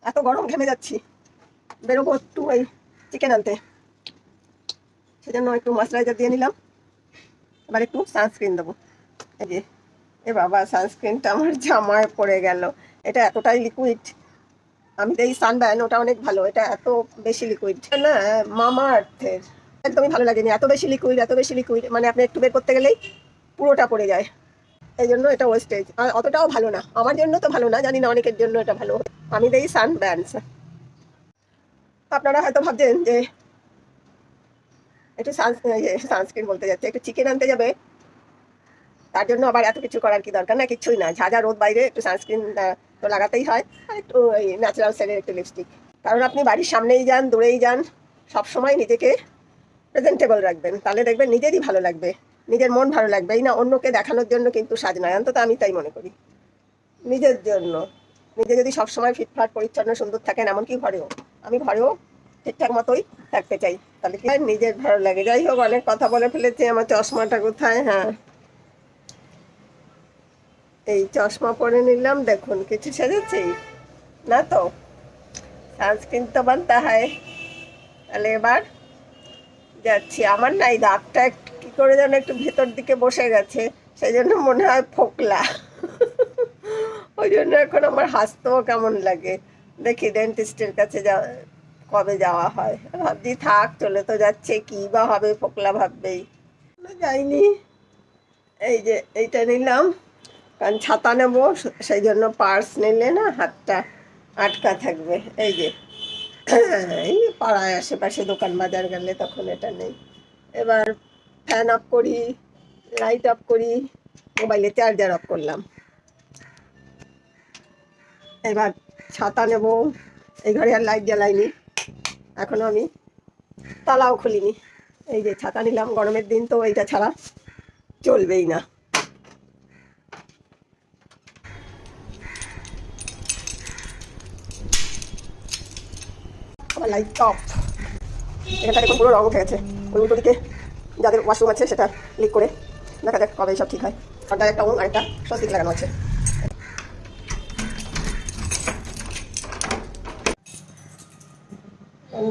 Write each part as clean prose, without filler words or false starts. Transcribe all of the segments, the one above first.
এত গরম ঘেমে যাচ্ছি, বেরোবো একটু ওই চিকেন আনতে, সেজন্য একটু ময়েশ্চারাইজার দিয়ে নিলাম। এবার একটু সানস্ক্রিন দেবো। এই যে, এ বাবা, সানস্ক্রিনটা আমার জামায় পড়ে গেল। এটা এতটাই লিকুইড। আমি তো এই সানব্যান, ওটা অনেক ভালো, এটা এত বেশি লিকুইড না, মামা আর্থের। একদমই ভালো লাগেনি, এত বেশি লিকুইড, এত বেশি লিকুইড, মানে আপনি একটু বের করতে গেলেই পুরোটা পড়ে যায়। এই জন্য এটা ওয়েস্টেজ, আর অতটাও ভালো না। আমার জন্য তো ভালো না, জানি না অনেকের জন্য এটা ভালো। আমি দেই সানব্যান্স। আপনারা হয়তো ভাবছেন যে একটু সানস্ক্রিন বলতে যাচ্ছে, একটু চিকেন আনতে যাবে, তার জন্য আবার এত কিছু করার কি দরকার? না, কিছুই না। ঝাঁঝা রোদ বাইরে, একটু সানস্ক্রিন তো লাগাতেই হয়, আর একটু ওই ন্যাচারাল সেলের একটু লিপস্টিক। কারণ আপনি বাড়ির সামনেই যান, দূরেই যান, সবসময় নিজেকে প্রেজেন্টেবল রাখবেন, তাহলে দেখবেন নিজেরই ভালো লাগবে, নিজের মন ভালো লাগবে। এই না অন্যকে দেখানোর জন্য কিন্তু সাজ নয়, অন্তত আমি তাই মনে করি। নিজের জন্য, নিজে যদি সবসময় ফিটফাট পরিচ্ছন্ন সুন্দর থাকেন, এমনকি ঘরেও, আমি ঘরেও ঠিকঠাক মতোই থাকতে চাই, তাহলে কি নিজের ভালো লাগে। যাই হোক, অনেক কথা বলে ফেলেছি। আমার চশমাটা কোথায়? হ্যাঁ, এই চশমা পরে নিলাম। দেখুন, কিছু সেজেছি না তো, সানস্ক্রিন তো বানতে হয়। তাহলে এবার যাচ্ছি। আমার না এই দাগটা একটু কী করে যেন একটু ভেতর দিকে বসে গেছে, সেই জন্য মনে হয় ফোকলা। ওই জন্য এখন আমার হাসতেও কেমন লাগে। দেখি ডেন্টিস্টের কাছে কবে যাওয়া হয়। ভাবছি থাক, চলে তো যাচ্ছে, কী বা হবে, ফোকলা ভাববেই। যাইনি। এই যে এইটা নিলাম, কারণ ছাতা নেবো, সেই জন্য পার্স নিলে না হাতটা আটকা থাকবে। এই যে, এই পাড়ায় আশেপাশে দোকান বাজার গেলে তখন এটা নেই। এবার ফ্যান অফ করি, লাইট অফ করি, মোবাইলে চার্জার অফ করলাম। এবার ছাতা নেব। এই ঘরে আর লাইট জ্বালাইনি, এখনো আমি তালাও খুলিনি। এই যে ছাতা নিলাম, গরমের দিন তো এইটা ছাড়া চলবেই না। আমার লাইট অফ। এখানটা দেখুন পুরো রং উঠে গেছে। ওই উল্টো দিকে যাদের ওয়াশরুম আছে সেটা ক্লিক করে দেখা যাক কবে সব ঠিক হয়। আর একটা ওম আর একটা স্বস্তিক লাগানো আছে।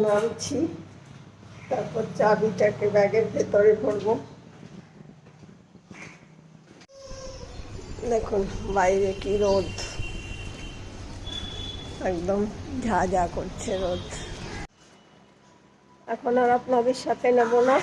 নামছি, তারপর চাবিটাকে ব্যাগের ভেতরে ভরবো। দেখুন বাইরে কি রোদ, একদম ঝাঁঝা করছে রোদ। এখন আর আপনাদের সাথে নেব না।